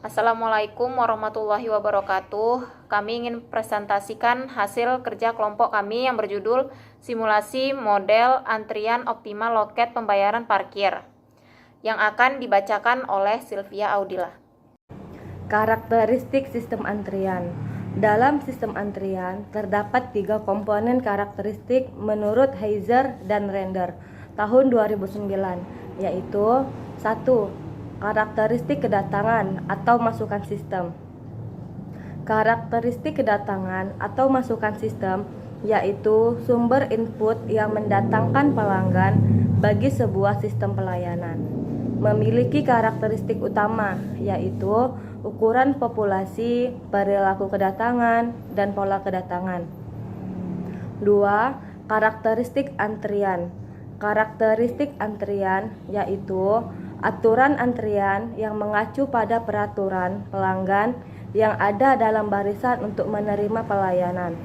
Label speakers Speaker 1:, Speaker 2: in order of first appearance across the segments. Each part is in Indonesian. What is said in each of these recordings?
Speaker 1: Assalamualaikum warahmatullahi wabarakatuh. Kami ingin presentasikan hasil kerja kelompok kami yang berjudul Simulasi Model Antrian Optimal Loket Pembayaran Parkir, yang akan dibacakan oleh Sylvia Audila.
Speaker 2: Karakteristik sistem antrian. Dalam sistem antrian, terdapat 3 komponen karakteristik menurut Heiser dan Render tahun 2009, yaitu 1. Karakteristik kedatangan atau masukan sistem. Karakteristik kedatangan atau masukan sistem yaitu sumber input yang mendatangkan pelanggan bagi sebuah sistem pelayanan. Memiliki karakteristik utama yaitu ukuran populasi, perilaku kedatangan, dan pola kedatangan. 2. Karakteristik antrian. Karakteristik antrian yaitu aturan antrian yang mengacu pada peraturan pelanggan yang ada dalam barisan untuk menerima pelayanan.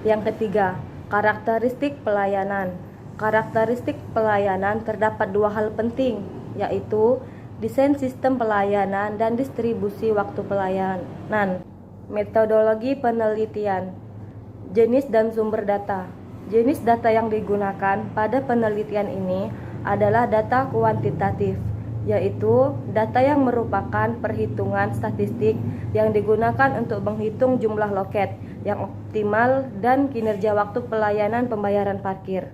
Speaker 2: Yang ketiga, karakteristik pelayanan. Karakteristik pelayanan terdapat 2 hal penting, yaitu desain sistem pelayanan dan distribusi waktu pelayanan. Metodologi penelitian. Jenis dan sumber data. Jenis data yang digunakan pada penelitian ini adalah data kuantitatif, yaitu data yang merupakan perhitungan statistik yang digunakan untuk menghitung jumlah loket yang optimal dan kinerja waktu pelayanan pembayaran parkir.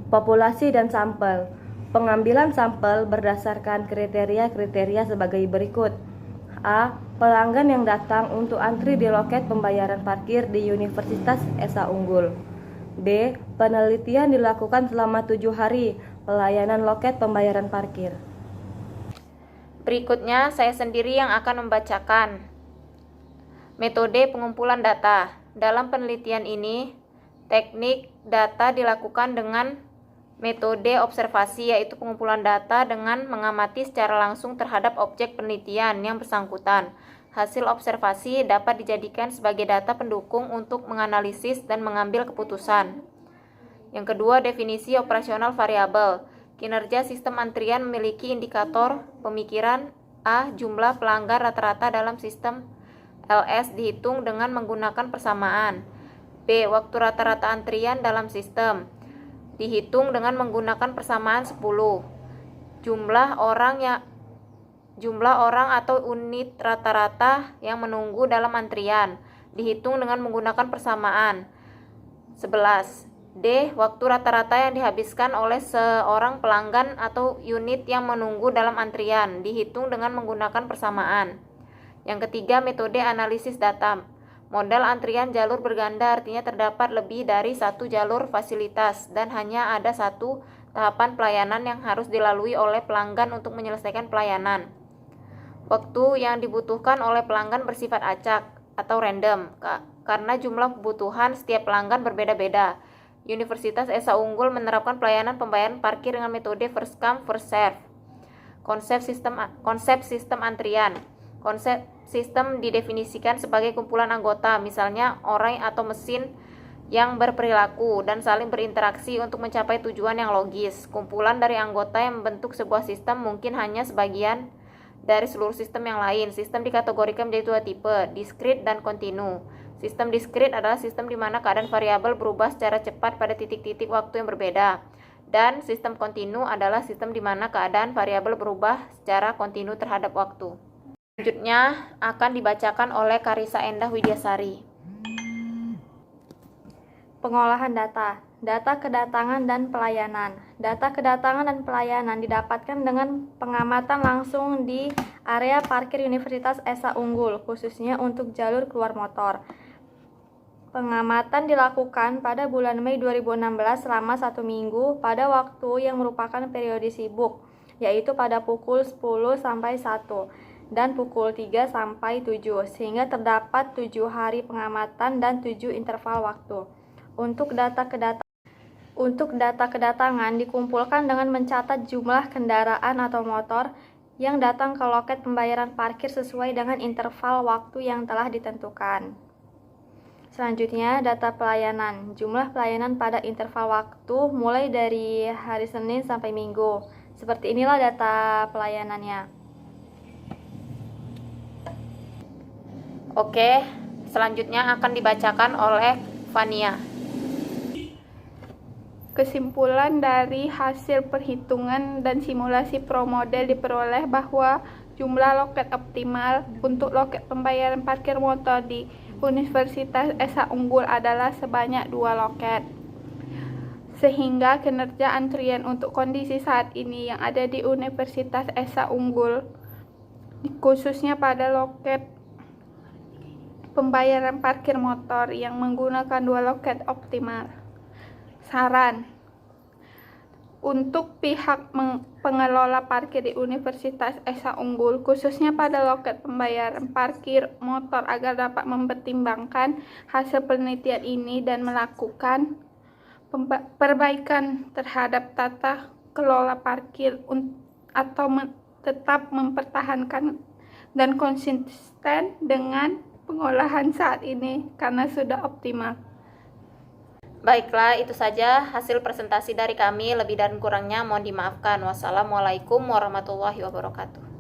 Speaker 2: Populasi dan sampel. Pengambilan sampel berdasarkan kriteria-kriteria sebagai berikut. A. Pelanggan yang datang untuk antri di loket pembayaran parkir di Universitas Esa Unggul. B. Penelitian dilakukan selama 7 hari pelayanan loket pembayaran parkir.
Speaker 1: Berikutnya saya sendiri yang akan membacakan metode pengumpulan data. Dalam penelitian ini, teknik data dilakukan dengan metode observasi, yaitu pengumpulan data dengan mengamati secara langsung terhadap objek penelitian yang bersangkutan. Hasil observasi dapat dijadikan sebagai data pendukung untuk menganalisis dan mengambil keputusan. Yang kedua, definisi operasional variabel. Kinerja sistem antrian memiliki indikator pemikiran. A. Jumlah pelanggan rata-rata dalam sistem LS dihitung dengan menggunakan persamaan. B. Waktu rata-rata antrian dalam sistem dihitung dengan menggunakan persamaan 10. Jumlah orang atau unit rata-rata yang menunggu dalam antrian dihitung dengan menggunakan persamaan 11. D. Waktu rata-rata yang dihabiskan oleh seorang pelanggan atau unit yang menunggu dalam antrian dihitung dengan menggunakan persamaan. Yang ketiga, metode analisis data. Model antrian jalur berganda artinya terdapat lebih dari 1 jalur fasilitas dan hanya ada 1 tahapan pelayanan yang harus dilalui oleh pelanggan untuk menyelesaikan pelayanan. Waktu yang dibutuhkan oleh pelanggan bersifat acak atau random karena jumlah kebutuhan setiap pelanggan berbeda-beda. Universitas Esa Unggul menerapkan pelayanan pembayaran parkir dengan metode first come first serve. Konsep sistem antrian. Konsep sistem didefinisikan sebagai kumpulan anggota, misalnya orang atau mesin yang berperilaku dan saling berinteraksi untuk mencapai tujuan yang logis. Kumpulan dari anggota yang membentuk sebuah sistem mungkin hanya sebagian dari seluruh sistem yang lain. Sistem dikategorikan menjadi 2 tipe, diskrit dan kontinu. Sistem diskrit adalah sistem di mana keadaan variabel berubah secara cepat pada titik-titik waktu yang berbeda. Dan sistem kontinu adalah sistem di mana keadaan variabel berubah secara kontinu terhadap waktu. Selanjutnya akan dibacakan oleh Karissa Endah Widyasari.
Speaker 3: Pengolahan data. Data kedatangan dan pelayanan. Data kedatangan dan pelayanan didapatkan dengan pengamatan langsung di area parkir Universitas Esa Unggul, khususnya untuk jalur keluar motor. Pengamatan dilakukan pada bulan Mei 2016 selama 1 minggu pada waktu yang merupakan periode sibuk, yaitu pada pukul 10 sampai 1 dan pukul 3 sampai 7, sehingga terdapat 7 hari pengamatan dan 7 interval waktu. Untuk data kedatangan dikumpulkan dengan mencatat jumlah kendaraan atau motor yang datang ke loket pembayaran parkir sesuai dengan interval waktu yang telah ditentukan. Selanjutnya, data pelayanan. Jumlah pelayanan pada interval waktu mulai dari hari Senin sampai Minggu. Seperti inilah data pelayanannya.
Speaker 1: Oke, selanjutnya akan dibacakan oleh Fania.
Speaker 4: Kesimpulan dari hasil perhitungan dan simulasi pro-model diperoleh bahwa jumlah loket optimal untuk loket pembayaran parkir motor di Universitas Esa Unggul adalah sebanyak 2 loket. Sehingga kinerja antrian untuk kondisi saat ini yang ada di Universitas Esa Unggul, khususnya pada loket pembayaran parkir motor yang menggunakan 2 loket optimal. Saran untuk pihak pengelola parkir di Universitas Esa Unggul, khususnya pada loket pembayaran parkir motor, agar dapat mempertimbangkan hasil penelitian ini dan melakukan perbaikan terhadap tata kelola parkir atau tetap mempertahankan dan konsisten dengan pengolahan saat ini karena sudah optimal.
Speaker 1: Baiklah, itu saja hasil presentasi dari kami. Lebih dan kurangnya mohon dimaafkan. Wassalamualaikum warahmatullahi wabarakatuh.